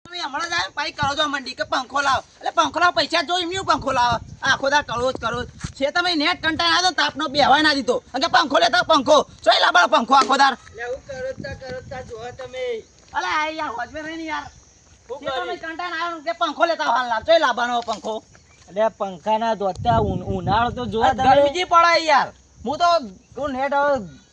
તમે હમણાં જાય પાઈ કરો છો મંડી કે પંખો લાવ એટલે પંખો લાવ પૈસા જો એમની પંખો લાવ આખો દા કરો છે તમે નેટ કંટાળ આવ્યો તાપનો બેહવા ના દીધો કે પંખો લેતા પંખો ચોઈ લાબાળ પંખો આખો દાર એવું કરો તા જો તમે અલે આ યાર હોજવે નહીં યાર તમે કંટાળ આવ્યો કે પંખો લેતા હાલ લાવ ચોઈ લાબાનો પંખો એટલે પંખાના દોતા ઉનાળો તો જોવા ગરમીજી પડે યાર હું તો તું નેટ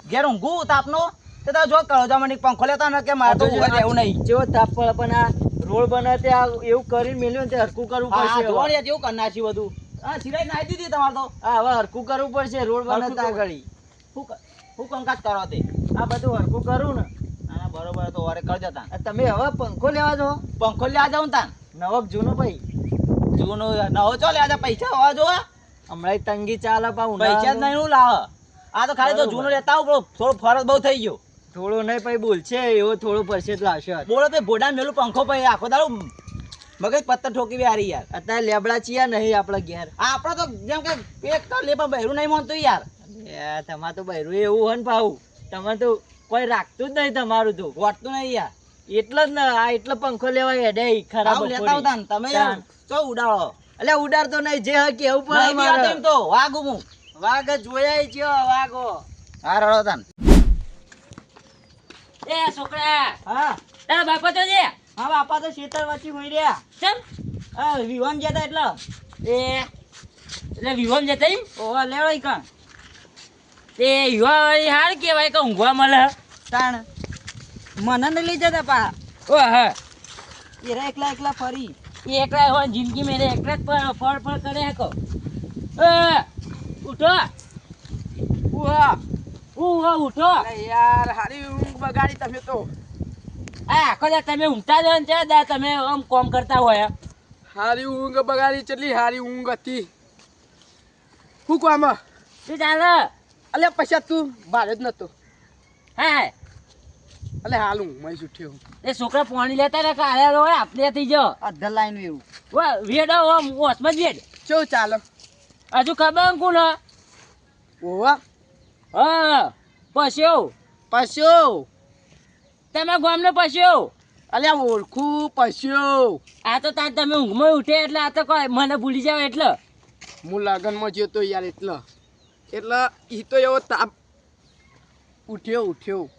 ઘેર ઊંઘું તાપનો તો જો કરો છો મંડી પંખો લેતા ને કે મારે તો એવું નહીં જેવો તાપ પડે પણ આ રોડ બને ત્યાં એવું કરીને મેલ્યું ને હરકું કરવું પડશે જોડિયા જેવું કરી નાખ્યું બધું હા સિરાઈ નાખી દીધી તમારે તો હા હવે હરકું કરવું પડશે રોડ બને ત્યાં આગળ હું કંકાસ કરો તે આ બધું હરકું કરું ને ના બરોબર તો વારે કરજો તાન તમે હવે પંખો લેવા જો પંખો લેવા જાઉં તાન નવક જૂનો ભાઈ જૂનો નવો ચો લેવા પૈસા હોવા જો હમણાં તંગી ચાલે પાઉં પૈસા જ નહીં હું લાવ આ તો ખાલી તો જૂનો લેતા આવું થોડો ફરક બહુ થઈ ગયો થોડો નહીં પછી બોલશે એવો થોડો પડશે જ લાવશે બોલો તો ભોડા મેલું પંખો પછી આખો દાડો મગજ પત્તર ઠોકી બી હારી યાર અત્યારે લેબડા ચિયા નહીં આપણા ઘેર આપણે તો જેમ કે એક તો લે પણ બહેરું નહીં માનતું યાર તમારે તો બહેરું એવું હોય ને ભાવ તમારે તો કોઈ રાખતું જ નહીં તમારું તો વાટતું નહીં યાર એટલે જ ને આ એટલો પંખો લેવા હેડે ખરાબ લેતા આવતા ને તમે ચો ઉડાડો એટલે ઉડાડતો નહીં જે કેવું પડે મારે એમ તો વાગું હું વાઘ જોયા છે વાઘો હા રડો તાન એ છોકરા હા તારા બાપા તો છે હા બાપા તો શેતર વચ્ચે હોઈ રહ્યા ચમ હા વિવાન જતા એટલે એટલે વિવાન જતા ઈ? ઓવા લેવાય કાં તે યુવા વાળી હાર કેવાય કે ઊંઘવા મળે તાણ મને ને લઈ જતા પા ઓ હા એરા એકલા એકલા ફરી એ એકલા હોય જિંદગી મેરે એકલા જ ફળ કરે હકો ઉઠો ઉહા ઉઠો યાર હારી ઊંઘ બગાડી તમે તો આ આખો દા તમે ઊંઘતા જ હોય ને ચા દા તમે આમ કોમ કરતા હોય હારી ઊંઘ બગાડી કેટલી હારી ઊંઘ હતી શું કામ શું ચાલે અલે પૈસા તું મારે જ નતો હા અલે હાલ હું મય ઉઠ્યો એ છોકરા પાણી લેતા ને કાઢ્યા હોય આપણે થઈ જાઓ અધર લાઈન એવું વાહ વેડો આમ ઓસમાં જ વેડ કેવું ચાલો હજુ ખબર કોણ ઓવા હા પસ્યો પસ્યો તમે ગામને પસ્યો અલ્યા ઓળખું પસ્યો આ તો તાર તમે ઊંઘમાં ઉઠે એટલે આ તો કોઈ મને ભૂલી જાવ એટલે હું લગનમાં જતો યાર એટલે ઈ તો એવો તાપ ઉઠ્યો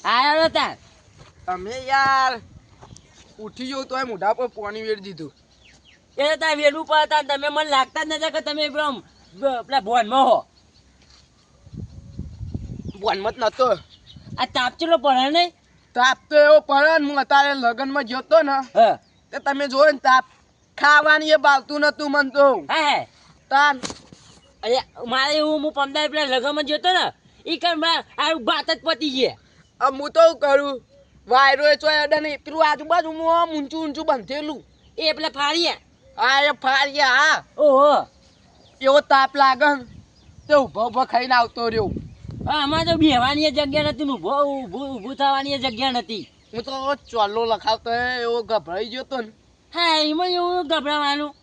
આયો તાર તમે યાર ઉઠી જવું તો મોઢા પર પાણી વેડી દીધું એ તો તાર વેડવું પડતા તમે મને લાગતા જ નથી કે તમે પેલા ભોનમાં હો વનમત નતો આ તાપ ચેલો પડે નહીં તાપ તો એવો પડે ને હું અત્યારે લગનમાં જતો ને હા તે તમે જોયો ને તાપ ખાવાની એ ભાવતું નતું મન તો હા તાન અરે મારે એવું હું પમદાર પેલા લગનમાં જતો ને એ કઈ આ વાત જ પતી ગયા હું તો કરું વાયરો એ ચોય અડે નહીં પેલું આજુબાજુમાં ઊંચું બંધેલું એ પેલા ફાળ્યા હા એ ફાડ્યા હા ઓહો એવો તાપ લાગે ને તે ઉભો ખાઈને આવતો રહ્યો હા અમારે તો બેહવાની જગ્યા નથી ઊભું થવાની જગ્યા નથી હું તો ચોલ્લો લખાવતો એવો ગભરાઈ ગયો તો ને હા એમાં એવું ગભરાવાનું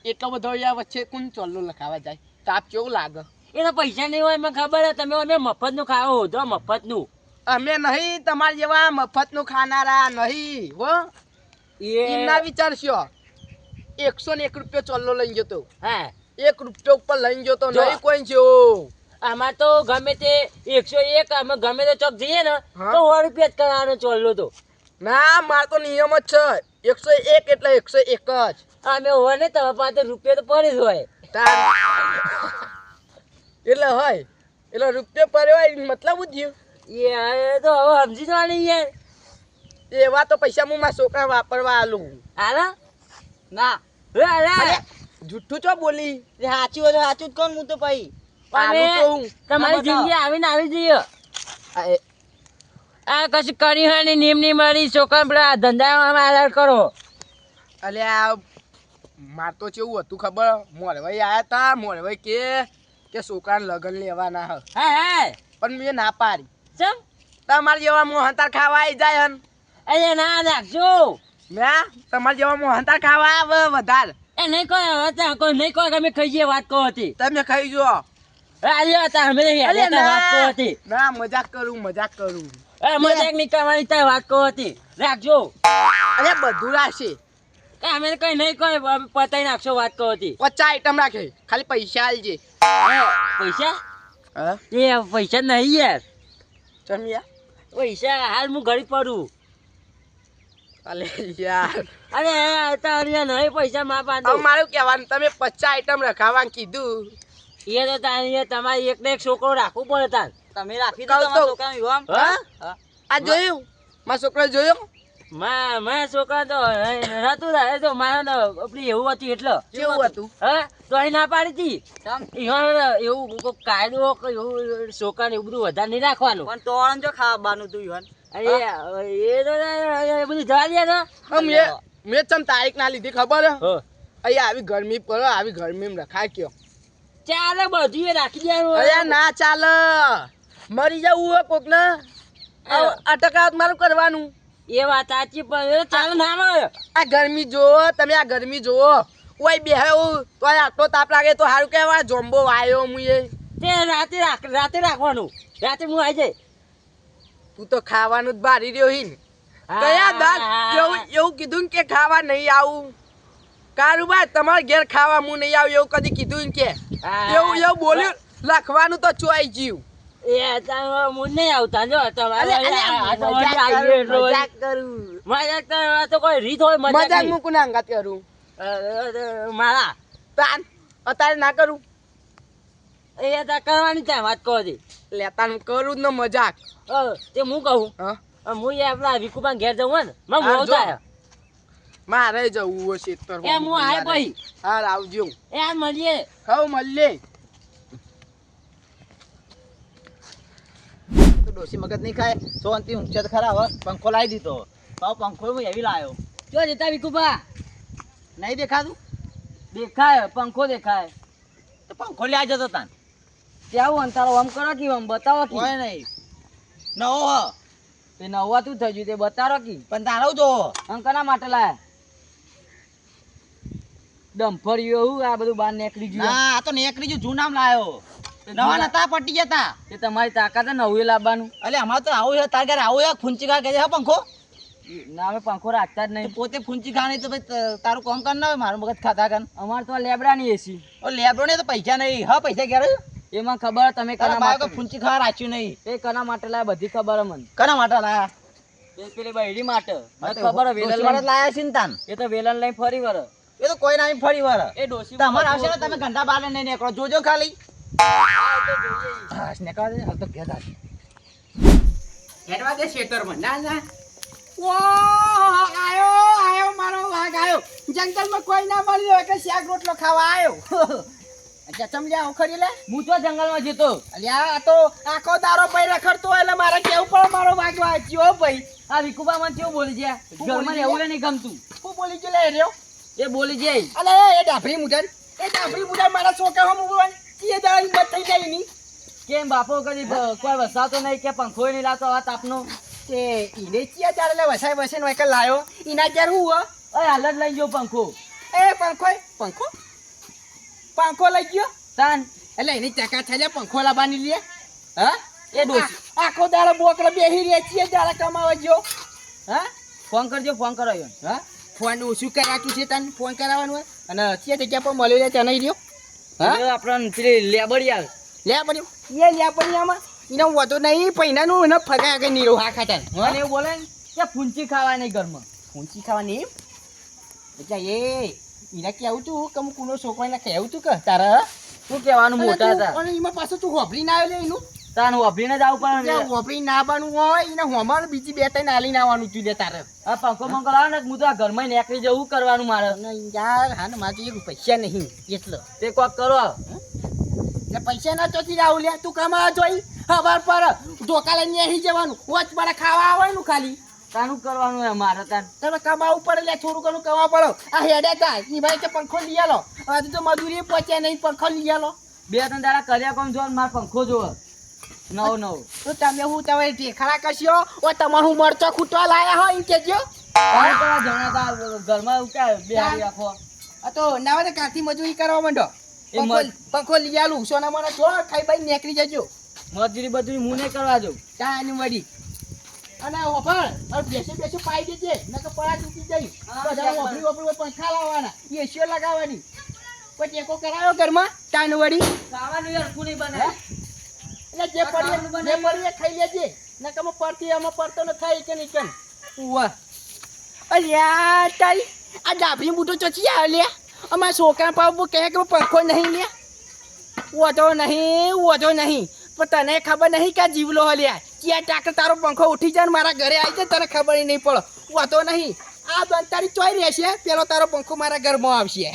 એટલો બધો યાર વચ્ચે કોણ ચોલ્લો લખાવા જાય તાપ કેવું લાગે એ તો પૈસા નહીં હોય મને ખબર છે તમે અમે મફતનું ખાવો હોધો મફતનું અમે નહીં તમારા જેવા મફતનું ખાનારા નહીં હો એમના વિચારશો 101 રૂપિયા ચોલ્લો લઈ ગયો તો હા 1 રૂપિયા ઉપર લઈ ગયો તો નહીં કોઈ છે આમાં તો ગમે તે 101 અમે ગમે તે ચોક જઈએ ને તો 100 રૂપિયા જ કરવાનો ચોલ્લો તો ના માર તો નિયમ જ છે 101 એટલે 101 જ અમે હોય ને તમારા પાસે રૂપિયા તો પડે જ હોય એટલે હોય એટલે રૂપિયા પડ્યો હોય મતલબ જ થયું એ તો હવે સમજી જવાની યાર એવા તો પૈસા હું મારા છોકરા વાપરવા આલું હાલા ના અરે જુઠ્ઠું છો બોલી સાચું હોય સાચું જ કોણ હું તો ભાઈ આલું તો હું તમારી જિંદગી આવીને આવી જઈએ આ કશું કરી હોય ને નિયમની મારી છોકરા પેલા ધંધામાં આલાડ કરો અલ્યા માર તો કેવું હતું ખબર મોરભાઈ આયા તા મોરભાઈ કે છોકરાને લગન લેવાના હ હા હા પણ મેં ના પાડી ચમ તમારા જેવા મોહનતાર ખાવા આવી જાય હન અરે ના રાખજો મેં તમારા જેવા મોહનતાર ખાવા આવે વધારે એ નહીં કોઈ હવે કોઈ નહીં કોઈ અમે ખાઈ જઈએ વાત કહો હતી તમે ખાઈ જો આવ્યો હતા અમે વાત કહો હતી ના મજાક કરું મજાક નહીં કરવાની તાર વાત કહો હતી રાખજો અરે બધું રાખશે. કે અમે કઈ નહીં કહે પતાઈ નાખશો વાત કહો હતી 50 આઈટમ રાખે, ખાલી પૈસા આલજે. પૈસા હા એ પૈસા નહીં યાર ચમ યાર. પૈસા હાલ હું ઘડી પડું અલે યાર અરે તારી નહીં પૈસા મા હવે પાડો મારું કહેવાનું, તમે 50 આઈટમ રખાવાનું કીધું. એ તો તારી તમારે એક ને એક છોકરો રાખવું પડે તાર તમે રાખી કહું દો તો. તમારા છોકરાનું વિવાહ. હા આ જોયું મારા છોકરો જોયો મારા છોકરા તો નતું રહે તો મારા આપણી એવું હતું એટલે કેવું હતું? હા તો અહીં ના પાડી હતી ચમ? એવું કોઈક કાયદો કે એવું છોકરાને એવું બધું વધારે નહીં રાખવાનું પણ તોરણ જો ખાવાનું તું યુવાન. અરે એ તો એ બધું જવા દે ને મેં ચમ તારીખ ના લીધી ખબર હે? હો. અહીંયા આવી ગરમી પડે, આવી ગરમીમાં રખાય કયો? ચાલે બધું એ રાખી દેવાનું અરે ના ચાલે, મરી જવું હોય કોક ને અટકાવત મારું કરવાનું. એ વાત સાચી પણ ચાલે ના આવે આ ગરમી જોવો તમે, આ ગરમી જોવો. ઓય બેહવું તો આટલો તાપ લાગે તો સારું કહેવાય. જોમ્બો વાયો હું એ. તે રાતે રાખવાનું રાતે હું આવી જાય તું તો ખાવાનું જ ભારી રહ્યો હિન. કયા દાંત એવું કીધું ને કે ખાવા નહીં આવું. કારુબાર તમારે ઘેર ખાવા હું નહીં આવું એવું કદી કીધું ને કે એવું બોલ્યું. લખવાનું તો ચોઈ ગયું. એ હું નહીં આવતા જો મજાક કરું. મજાક તો કોઈ રીત હોય મજાક મજાક હું કોને અંગાત કરું? મારા તાન અત્યારે ના કરું. એ તો કરવાની થાય વાત કહો હતી લેતા કરું જ ને મજાક. તે હું કહું હા હું એ આપણા વિકુબા ઘેર જવું હોય ને મને હા, બહુ જો. થાય મારે જવું હોય ખેતર. એ હું આય ભાઈ હા આવજો. એ આ મળીએ હવ મળીએ. તો ડોશી મગજ નહીં ખાય સોનથી ઊંચે તો ખરા. હવે પંખો લાવી દીધો, પાવ પંખો હું એવી લાવ્યો. જો જતા વિકુબા નહીં દેખાતું? દેખાય પંખો દેખાય તો પંખો લ્યા જતો તાન. ત્યાં અંતારો આમ કરો કે આમ બતાવો કે કોઈ નહીં નવો હ. તે નવા તું થઈ ગયું તે બતાવો કે પણ તારો જો અંકના માટે લાયા ડમ્ફર એવું આ બધું બહાર નીકળી ગયું ના આ તો નેકરી જો જૂનામ લાયો. નવા નતા પટી જતા. એ તમારી તાકાત નવું લાવવાનું અલે અમારે તો આવું છે, તાર ઘરે આવું છે ફૂંચી ખા કે છે પંખો. ના અમે પંખો રાખતા જ તો નહીં પોતે ફૂંચી ખા નહીં તો ભાઈ તારું કામ કર ના હોય, મારું મગજ ખાતા કર. અમારે તો લેબડાની એસી ઓ લેબડો ને તો પૈસા નહીં. હા પૈસા ક્યારે? એમાં ખબર તમે તારા કના બાયો માટે ફૂંચી ખા રાખ્યું નહીં. એ કના માટે લાયા બધી ખબર હે મને કના માટે લાયા? એ પેલી બૈડી માટે મને ખબર હે ડોશી વેલણ વાળા જ લાયા છે ને તાન. એ તો વેલણ લઈને ફરી વર એ તો કોઈ ના ફરી વાર એ ડોસી તમારે આવશે ને તમે ઘંટા બાર નહીં નીકળો. જોજો ખાલી. હા નીકળવા દે હાલ તો ઘેર જા. હેડવા દે ખેતરમાં. ના ના આયો મારો વાઘ આયો. જંગલમાં કોઈ ના મળ્યો એટલે શાક રોટલો ખાવા આયો. અચ્છા સમજ્યા ખરી લે. હું તો જંગલમાં જતો અલ્યા આ તો આખો દારો પઈ રખડતો હોય એટલે મારે કેવું પડે મારો વાઘ વાંચ્યો ભાઈ. આ વિકુબા મને કેવું બોલી ગયા ઘરમાં એવું નહીં ગમતું હું બોલી ગયો લે રહ્યો. એ બોલી જાય અલે એ ડાભરી મુઢન મારા છોકરા હમ બોલવાની કે દાડી મત થઈ જાય ની. કેમ બાપો કદી કોઈ વસાતો નહીં કે પંખો નહીં લાવતો આ તાપનો તે ઈને ચિયા ચાર એટલે વસાય વસે નો એક લાયો. ઈના ચાર હું હો અરે હાલ જ લઈ ગયો પંખો એ પંખો લઈ ગયો તાન એટલે એની ચકા થયા પંખો લાવવાની લે. હા એ ડોસી આખો દાડો બોકડા બેહી રે છીએ દાડા કમાવા જો. હા ફોન કરજો ફોન કરાયો હા ફોન ઓછું કરાતું છે તને ફોન કરાવવાનું હોય અને ચિયા જગ્યા પર મળી રહે ત્યાં નહીં રહ્યો. હા આપણને પેલી લેબડી આવે લે પડ્યું એ લે પડ્યામાં એને વધુ નહીં પૈનાનું એને ફગાય કે નીરો હા ખાતા મને એવું બોલે ને કે ફૂંચી ખાવાય નહીં ઘરમાં ઊંચી ખાવાની એમ એટલે એ એને કેવું તું કે હું કુનો છોકરો એને કહેવું તું કે તારા શું કહેવાનું મોટા હતા અને એમાં પાછું તું હોભરી ના આવ્યો લે એનું તાન વાપરીને જ આવું પણ હોભરી ના આવવાનું હોય એને હોમાં બીજી બે ત્રણ આલીને આવવાનું તું લે તારે. આ પંખો બંખો લાવો ને હું તો આ ઘરમાં નીકળી જવું કરવાનું મારે અને યાર હા ને મારે તો પૈસા નહીં એટલે તે કોક કરો એટલે પૈસા ના ચોથી આવું લે તું કમાવા જોઈ હવાર પર ધોકા લઈને અહીં જવાનું વચ પર ખાવા આવવાનું ખાલી તાનું કરવાનું હે મારે તાન તમે કમાવું પડે લે થોડું ઘણું કમાવા પડો. આ હેડે તા ઈ ભાઈ કે પંખો લઈ આલો હજુ તો મજૂરી પહોંચ્યા નહીં પંખો લઈ આલો. 2-3 દાડા કર્યા કોમ જો માર પંખો જોવો નવો તો તમે હું તમે ઢેખાડા કશ્યો ઓ તમારું હું મરચો ખૂટવા લાયા હોય એમ કેજો. ઘરમાં ઉકા બેહારી રાખો આ તો નાવા કાથી મજૂરી કરવા માંડો. એ મજ- પંખો લઈ આલું સોના મને જો ખાઈ બાઈ નીકળી જજો. મજૂરી બધું હું નહીં કરવા દઉં ચાની વડી અને ઓફર બેસે પાઈ દેજે નકર પડા તૂટી જાય બધા ઓફરી પંખા લાવવાના એસીઓ લગાવવાની કોઈ ટેકો કરાયો ઘરમાં તાન વળી ખાવાનું યાર કોની બનાવે એટલે જે પડીએ ખાઈ લેજે નકર અમે પડતી અમે પડતો ન થાય કે નીકળ ઉવા અલ્યા તારી આ ડાબરી બૂટો ચોચી આવે લે અમારા છોકરા પાવ કહે કે પંખો નહીં લે ઓધો નહીં પણ તને ખબર નહીં કે આ જીવલો હલ્યા ક્યાં ટાકર તારો પંખો ઉઠી જાય ને મારા ઘરે આવી જાય તને ખબર નહીં પડે ઓધો નહીં આ દોન તારી ચોઈ રહેશે પેલો તારો પંખો મારા ઘરમાં આવશે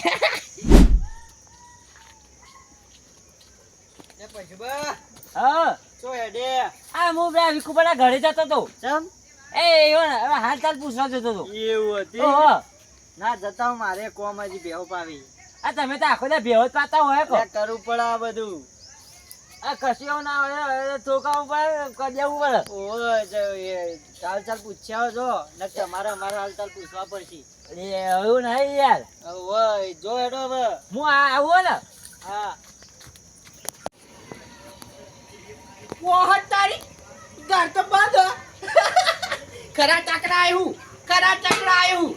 હા આ હું બે વિકુબાના ઘરે જતો તો ચમ એ એવો ને હવે હાલ ચાલ પૂછવા જતો તો એવું હતું ઓહો ના જતા મારે કોમ હજી બેહો પાવી આ તમે તો આખો દા ભેવો જ પાતા હોય કો કરવું પડે આ બધું આ કશું એવું ના હોય ચોકા ઉપર કરી દેવું પડે ચાલ ચાલ પૂછ્યા જો ને તમારે અમારે હાલ ચાલ પૂછવા પડશે એવું નહીં યાર ઓય જો હેડો હવે હું આવું ને હા ઓહટ તારી ઘર તો બંધ ખરા ટાકરા આવ્યું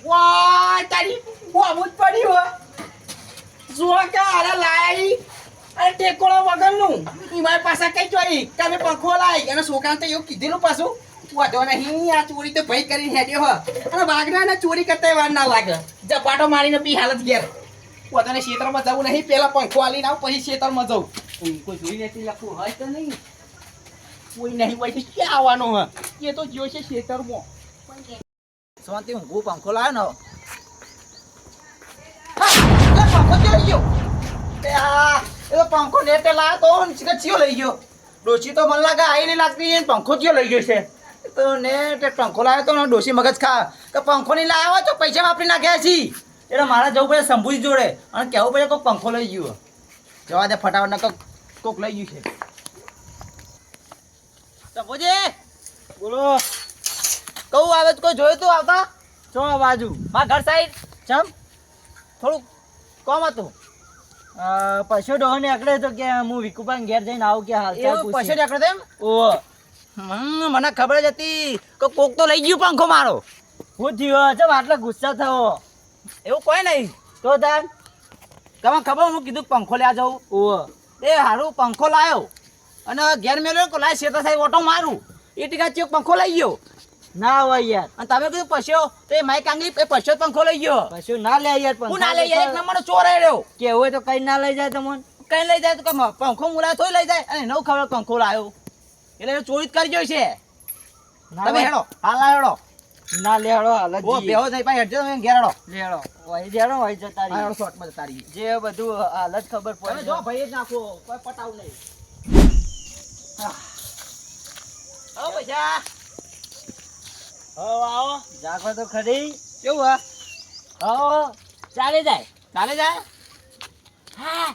વાહ તારી બોમું જ પડ્યું હો જો કે અરે લાઈ અરે ટેકોળો વગરનું ઈમાય પાછા કઈ જોઈ તમે પંખો લાઈ અને છોકરાને તો એવું કીધેલું પાછું વધો નહીં આ ચોરી તો ભઈ કરીને હેડ્યો હો અને વાઘરાને ચોરી કરતા વાર ના લાગે ઝપાટો મારીને પી હાલત ઘેર પોતાને ક્ષેત્રમાં જવું નહીં પેલા પંખો આલીને આવું પછી ક્ષેત્રમાં જવું કોઈ જોઈ લેતી લખવું હોય તો નહીં કોઈ નહીં હોય તો ક્યાં આવવાનો હ એ તો જો છે ક્ષેત્રમાં શાંતિ ઊંઘું પંખો લાવ્યો ને પંખો ક્યાં લઈ ગયો એ તો પંખો નેટે લાવ્યો તો ચિયો લઈ ગયો ડોશી તો મને લાગે આઈ નહીં લાગતી એને પંખો ચિયો લઈ ગયો છે તો નેટ પંખો લાવ્યો તો ને ડોશી મગજ ખા કે પંખો નહીં લાવ્યો તો પૈસા વાપરી નાખ્યા છી એટલે મારે જવું પડે શંભુજી જોડે અને કહેવું પડે કોઈક પંખો લઈ ગયો જવા દે ફટાફટ ને કોક લઈ ગયું છે શંભુજી બોલો કહું આવે તો કોઈ જોયું તું આવતા ચો બાજુ મારા ઘર સાઈડ ચમ થોડુંક કોમ હતું પશુ ડોહો નીકળે તો કે હું વિકુપાન ઘેર જઈને આવું કે હાલ એવું પૈસા નીકળે એમ ઓ મને ખબર જ હતી કે કોક તો લઈ ગયું પંખો મારો હું થયો ચમ આટલો ગુસ્સા થયો એવું કોઈ નહીં તો તાર તમે ખબર હું કીધું કે પંખો લેવા જાઉં ઓ એ હારું પંખો લાવ્યો અને ઘેર મેળ્યો કે લાય શેતા સાહેબ ઓટો મારું એ ટીકા ચેક પંખો લઈ ગયો ના હોય યાર અને તમે કીધું પસ્યો તો એ માઈક આંગલી એ પસ્યો પંખો લઈ ગયો પશુ ના લે યાર હું ના લઈ જાય એક નંબરનો ચોર આવ્યો કેવું હોય તો કઈ ના લઈ જાય તમને કઈ લઈ જાય તો કે પંખો મુલાય તોય લઈ જાય અને નવ ખબર પંખો લાવ્યો એટલે એ ચોરી જ કરી જોઈ છે તમે હેડો હાલ હેડો ના લેડો હાલ ઓ બેહો નહીં ભાઈ હેડજો તમે ઘેર હેડો લેડો વહી દેડો વહી જતા હા, રહી હેડો શોર્ટમાં જતા રહીએ જે બધું હાલત ખબર તમે પડે જો ભાઈ જ નાખો કોઈ પટાવું નહીં ઓ પૈસા આવો જાગો તો ખરી કેવું હા આવો ચાલે જાય ચાલે જાય હા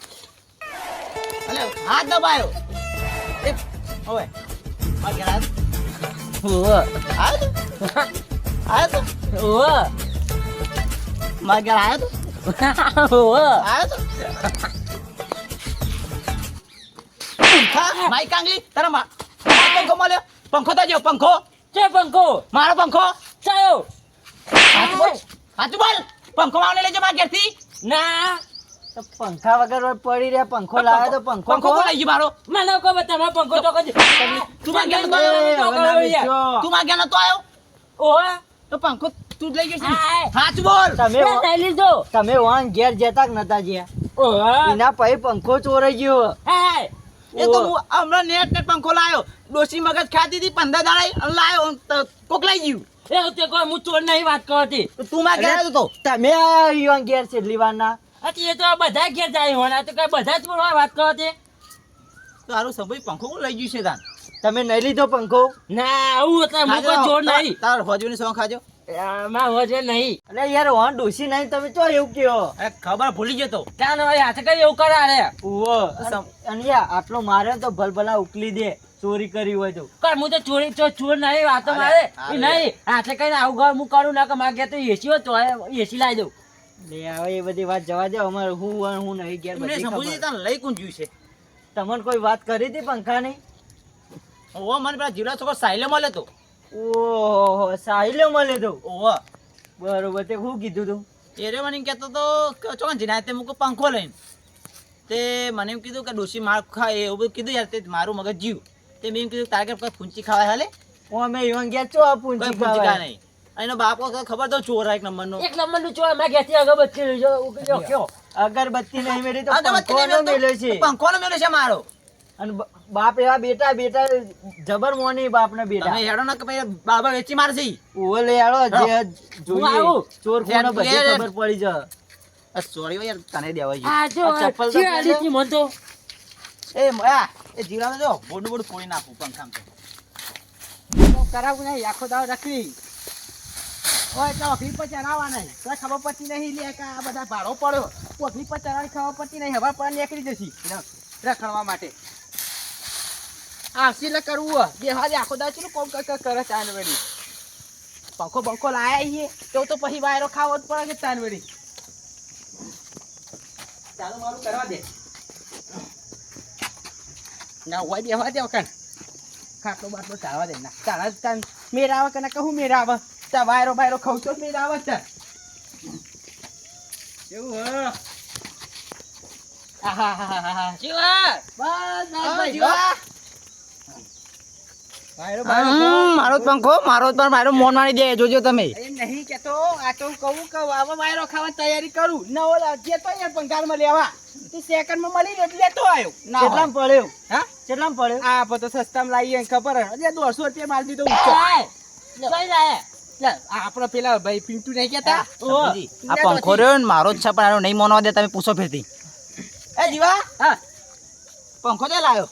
અલે હાથ દબાયો એ ઓય માર ઘેર ઓહો આયો તો ઓહો માર ઘેર આયો તો ઓહો આયો તો હા માઈક કાંગલી તારા પંખો મળ્યો પંખો તો જો પંખો ચે પંખો મારો પંખો ચાયો હાચું બોલ પંખો માવને લેજો માર ઘેરથી ના તો પંખા વગર પડી રહ્યા પંખો લાવે તો પંખો કોણ લઈ ગયો મારો મને કહો તમારો પંખો તો કદી તું માર ઘેર નતો એ, આવ્યો હવે ના બેસ્યો. તું માર ઘેર નતો આવ્યો ઓહો તો પંખો તું જ લઈ ગયો છે હાય. હાચું બોલ તમે મેં લઈ લીધો તમે વાન ઘેર જતા કે નતા જ્યાં ઓહો એના પછી પંખો ચોરાઈ ગયો હાય એ તો હું હમણાં નેટ પંખો લાયો ડોસી મગજ ખાતી હતી 15 દાડા લાયો તો કોક લઈ ગયું એવું તે કોઈ હું ચોર નહીં વાત કરતી તો તું માર ઘેર આવ્યો તો તમે આવ્યા ઘેર છેલ્લી વારના અતી એ તો બધા ઘેર જાય હોના તો કઈ બધા જ ચોર વાત કરતી તારું સભાઈ પંખો કોણ લઈ ગયું છે તાન તમે નહીં લીધો પંખો ના આવું એટલે હું કોઈ ચોર નહીં તાર હોજુની સો ખાજો માં હોજે નહીં અરે યાર વાન ડોસી નહીં તમે ચો એવું કયો અરે ખબર ભૂલી ગયો તો ત્યાં હોય હાથે કરી એવું કરે રે ઉવો અને યાર આટલો મારે તો ભલભલા ઉકલી દે ચોરી કરી હોય તો કર હું તો ચોરી ચોર નહીં વાતો મારે એ નહીં હાથે કઈને આવું ઘર હું કરું ના કે મારે ઘેર તો એસી હોય તો એસી લાવી દઉં લે હવે એ બધી વાત જવા દે અમારે હું નહીં ઘેર એમને બધી સંભુજી ખબર. તાન લઈ કોણ ગયું છે તમને કોઈ વાત કરી હતી પંખાની ઓ મને પેલા જીવડા છોકરો સાયલે મળે તો ઓહો સાહિલ્યો મળે તો ઓહો બરોબર તે શું કીધું તું એ રે મને એમ કહેતો તો કે ચોકન જીના તે મૂકો પંખો લઈને તે મને એમ કીધું કે ડોશી માર ખાય એવું બધું કીધું યાર તે મારું મગજ જીવ તે મેં એમ કીધું તારે કે કોઈ ફૂંચી ખાવા હાલે ઓ અમે ઈવન ગયા ચો આ કોઈ પૂંચી ફૂંચી ખા ખાવા નહીં અને એનો બાપો તો ખબર તો ચોર એક નંબરનો એક નંબરનું ચોર માં ઘેરથી અગરબત્તી લઈ જાઓ ઉકળ્યો કયો અગરબત્તી નહીં મેળી તો અગરબત્તી પંખોનો નહીં મેલ્યો છે પંખોનો મેલ્યો છે મારો અને બાપ એવા બેટા બેટા જબર મોની બાપના બેટા તમે હેડો ના કે ભાઈ બાબા વેચી મારશે ઓવે લઈ આવો જે જોઈએ આવું. ચોર કોનો બધી યાર. ખબર પડી જાય સોરી યાર તને દેવા જોઈએ આ જો આ ચપ્પલ તો ચિયા પહેરજો. લીધી મન તો એ જીવડામાં જો બોડું બોડું ફોડી નાખું પંખામ તો કરાવું નહીં આખો દાવ રાખવી ઓય તો ઓફિસ પર ચરાવવા નહીં તો ખબર પડતી નહીં લે કે આ બધા ભાડો પડ્યો ઓફિસ પર ચરાવી ખબર પડતી નહીં હવે પર નીકળી જશી રખડવા માટે આવશે એટલે કરવું હોય બે હાજે આખો દાવ ચેલું કોમ કરે તાનવેડી પંખો બંખો લાયા છીએ તો પછી વાયરો ખાવો જ પડે કે તાનવેડી ચાલો મારું કરવા દે ના હોય બેહવા દે વખત ખાટલો બાટલો ચાલવા દે ના ચાલા તાન મેરા આવે કે ના કહું મેરા આવે તા વાયરો બાયરો ખાવ તો મેરા આવે તાર એવું હ આહાહાહા ચિયા બસ હા, ભાઈ જીવા. વાયરો બાયરો મારો જ પંખો મારો જ પણ મારો મોન મારી દે જોજો તમે એ નહીં કેતો આ તો હું કહું કે આવા વાયરો ખાવાની તૈયારી કરું નવો જે તો યાર પંગારમાં લેવા તે સેકન્ડમાં મળી ગયો એટલે લેતો આવ્યો ના હોય. કેટલામાં પડ્યો હા કેટલામાં પડ્યો આ બધો સસ્તામાં લાવીએ ખબર હે એટલે 200 રૂપિયા માલ દીધો ઊંચો કઈ લાયા લે, આ આપણા પેલા ભાઈ પિન્ટુ નહીં કેતા સમજી. આ પંખો રહ્યો ને મારો જ છે પણ આનો નહીં મોનવા દે તમે પૂછો ફેરથી એ જીવા હા પંખો દે લાયો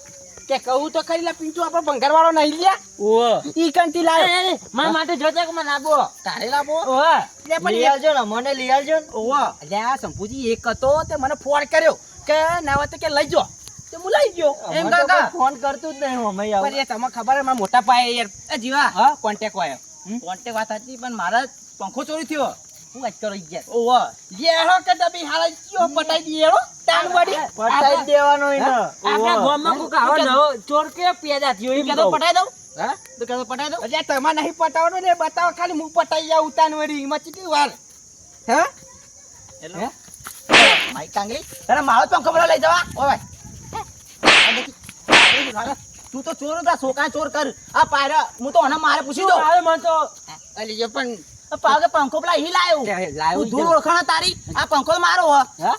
કે કહું તો ખરી લા પિન્ટુ આપણો ભંગાર વાળો નહીં લ્યા ઓવે ઈ કંતી લાયો મારા માટે જોતા કે મને આપો તારે લાવો ઓહો લે પણ લઈ આવજો ને મને લઈ આવજો ને ઓવા એટલે આ શંભુજી એક હતો તે મને ફોન કર્યો કે ના હોય તો કે લઈ જો તે હું લઈ ગયો એમ મને તો કાકા? કોઈ ફોન કરતું જ નહીં અમે આવું પણ એ તમને ખબર હે મારા મોટા પાયે યાર એ જીવા હા કોન્ટેક્ટ વાયો કોન્ટેક વાત સાચી પણ મારા પંખો ચોરી થયો હું વાત કરો યાર ઓવા લેહો કે તમે હાલા ચિયો પટાઈ દીએરો તાન વડી પટાઈ જ દેવાનો એને આપણા ગામમાં કોક આવો નવો ચોર કે પેદા થયો એમ કહેતો કહું. પટાઈ દઉં હા તો કહેતો પટાઈ દઉં એટલે તમે નહીં પટાવવાનો ને બતાવો ખાલી હું પટાઈ જાઉં તાન વડી એમાં ચીટી વાર હા એટલે માઈક કાંગલી તારા મારો જ પંખો પેલો લઈ જવા ઓય ભાઈ તું તો ચોર હતા છોકરા ચોર કર આ પાયરા હું તો આના મારે પૂછી દઉં આવે મને તો અલી જે પણ પાગે પંખો પેલા હી લાયો લાવ્યો તું ધૂળ ઓળખાણ તારી આ પંખો તો મારો હ હા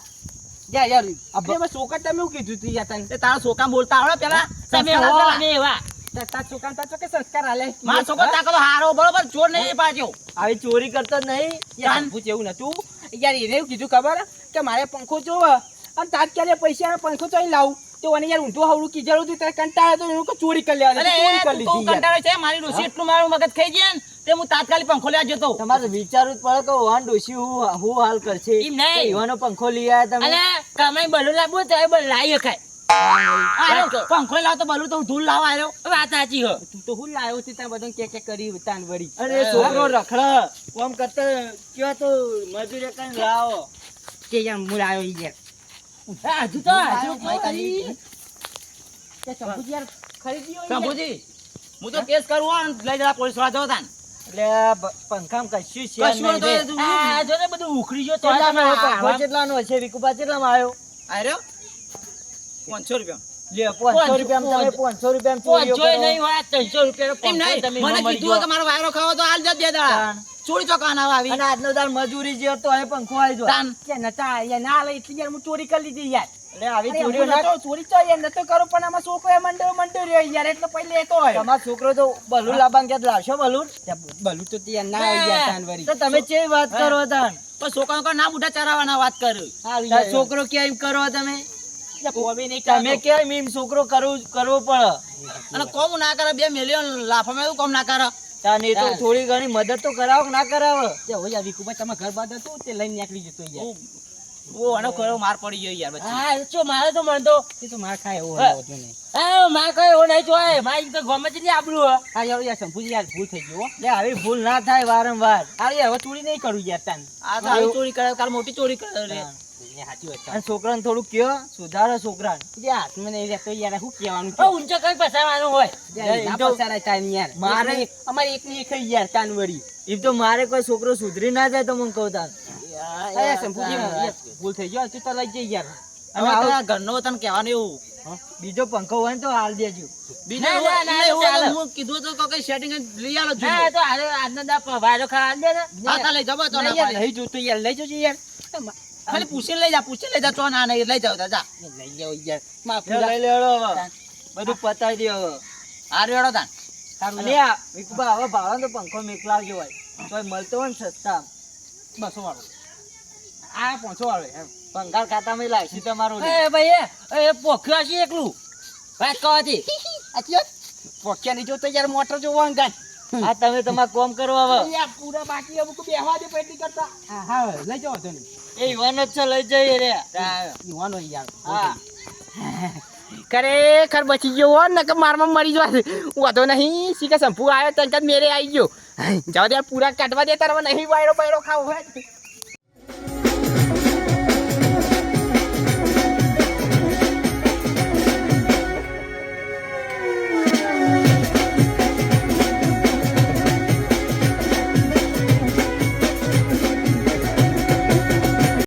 યાર યાર આપણે છોકરા તમે શું કીધું તું યાર તને તે તારા છોકરા બોલતા આવડે પેલા તમે સંસ્કાર હો પેલા. અમે એવા તાર છોકરા તાર કે સંસ્કાર આલે મારો છોકરો તાકો તો હારો બરોબર ચોર નહીં પાછો આવી ચોરી કરતો જ નહીં યાર પૂછ એવું નતું યાર એને એવું કીધું ખબર હે? કે મારે પંખો જોવે અને તાત્કાલિક પૈસા પંખો ચોઈ લાવું તો મને યાર ઊંધું હવડું કીધેલું હતું ત્યારે કંટાળે તો એનું કે ચોરી કરી લેવા અરે ચોરી કરી તું લીધી યાર. કંટાળે છે મારી ડોસી એટલું મારું મગજ ખાઈ ગયા ને તે હું તાત્કાલિક પંખો લેવા જતો તમારે વિચારવું જ પડે કે વાન ડોશી હું હાલ કરશે એમ નહીં. કે ઈવાનો પંખો લઈ આવ્યા તમે અને કમાઈ બલું લાવવો તો એ બલ લાવી ખાય આયો, પંખો લાવ તો ભલું તો હું ધૂળ લાવવા આવ્યો વાત સાચી હો તું તો હું લાવ્યો છે ત્યાં બધું કે કરી તાન વળી અને એ છોકરો રખડા કોમ કરતા કયો તો મજૂરી કઈ લાવો કે યાર હું લાવ્યો ઈ યાર હા, હજુ તો હજુ માઈક કોઈ આવી. કે શંભુજી યાર ખરીદી હોય યાર. શંભુજી હું તો કેસ કરું હો ને લઈ જરા પોલીસ વાળા જતા ને એટલે આ પંખામાં કશું છે કશું નહીં તો બે. એ તું આ જો ને બધું ઉખડી ગયો તો કેટલાનો તમે આવ્યો? પંખો આવા- કેટલાનો છે વિકુભા કેટલામાં આવ્યો આર્યો 500 રૂપિયા લે 500 રૂપિયામાં તમે 500 રૂપિયામાં ચોરીઓ પહોંચ્યો કરો. નહીં હોય 300 રૂપિયાનો એમ પંખો નહીં તમે મને ન મળી કીધું હોય ગયો. કે મારો વાયરો ખાવો તો હાલ જ બે દાડા તાણ. ચોરી ચોકા ના આવી અને આજનો દાળ મજૂરી જે હતો એ પંખો આવી જો તાન કે નતા યાર ના લે એટલે યાર હું ચોરી કરી લીધી યાર એટલે આવી અરે ચોરીઓ હું ના નતો ચોરી તો યાર નતો કરું પણ આમાં છોકરો એ મંડો રહ્યો યાર એટલે પહેલે લેતો હોય તમારો છોકરો તો બલૂન લાવવાનું ક્યાં લાવશો બલૂન બલું તો યાર ના આવી યાર તાન વળી તો તમે ચેવી વાત કરો તાન પણ છોકરાઓ કો ના બુઢા ચરાવવાના વાત કર આવી તાર યાર છોકરો ક્યાં એમ કરો તમે કોબી નહીં તમે કેમ એમ છોકરો કરવો પડે અને કોમ ના કરે 2 મિલિયન લાફામાં એવું કોમ ના કરે તાન એ તો તાન. થોડી ઘણી મદદ તો કરાવો કે ના કરાવો તે હોય યાર વિકુભાઈ તમે ઘર બાદ હતું તે લઈને નીકળી જતો યાર ઓ આનો ખરો માર પડી ગયો યાર બચ્ચી હા જો મારે તો મન તો એ તો માર ખાય એવો હા. હોતો નહીં હા માં કઈ એવો નહીં જોય મારી તો ગમે છે આબલું હો હા યાર શંભુજી યાર ભૂલ થઈ ગયો હો. લે આવી ભૂલ ના થાય વારંવાર હા યાર હવે ચોરી નહીં કરું યાર તાન આ તો આવી ચોરી કરે કાલ મોટી ચોરી કરે રે સાચી વાત છે. અને છોકરાને થોડું કયો સુધારો છોકરાને. જે હાથમાં નહીં રહેતો યાર શું કહેવાનું ઓ, ઊંચો કઈ પસારવાનું હોય ના પસારાય તાન યાર મારે- અમારે એકની એક જ યાર તાન વળી એમ તો મારે કોઈ છોકરો સુધરી ના જાય તો મને કહું તાન. અરે શંભુજી, યાર, ભૂલ થઈ ગયો તું તો લઈ જઈ યાર અને હવે આવો આ ઘરનો તને કહેવાનું એવું બીજો પંખો હોય ને તો હાલ દેજો. બીજું ના, ના, ના, એવું હોય ચાલે. તો હું કીધું તો કઈ સેટિંગ લઈ આલો ના, જુઓ. એ તો આજનો દા ભાઈરો ખાવા દે ને. હા તા લઈ જાવ તો ના, યાર, લઈ જોતો યાર લઈ જજો યાર ખાલી પૂછીને લઈ જા તો ના નહીં લઈ જાવ તા જા લઈ જાઓ યાર માં લ્યો, લઈ લેવડો હવે. બધું પતાવી દે હવે. આ રેડો તાન અને આ વિકુભા હવે ભાવે તો પંખો મેકલાવજો હોય તોય મળતો હોય ને સસ્તા 200 વાળો આ 500 વાળો એમ પંખાર ખાતામાં લાગશે તમારું. એ ભાઈ એ પોખ્યો છે એકલું વાત કવાથી. આથી યાર પોક્યા નહીં જોતો યાર મોટર જોવાનું કાન આ તમે તમારે કોમ કરો હવે. યાર પૂરા બાકી અમુક બેહવા દે પેટી કરતા હા હા લઈ જાઓ તો નહીં એ યુવાનો જ છે લઈ જઈએ રે. યુવાનો યાર હા ખરેખર બચી ગયો હો ને કે મારમાં મરી જવા વાંધો નહીં શીખે શંભુ આવ્યો તરત મેરે આવી ગયો જાવ ત્યાં પૂરા કાઢવા દે તારા નહીં વાયરો બાયરો ખાવો હોય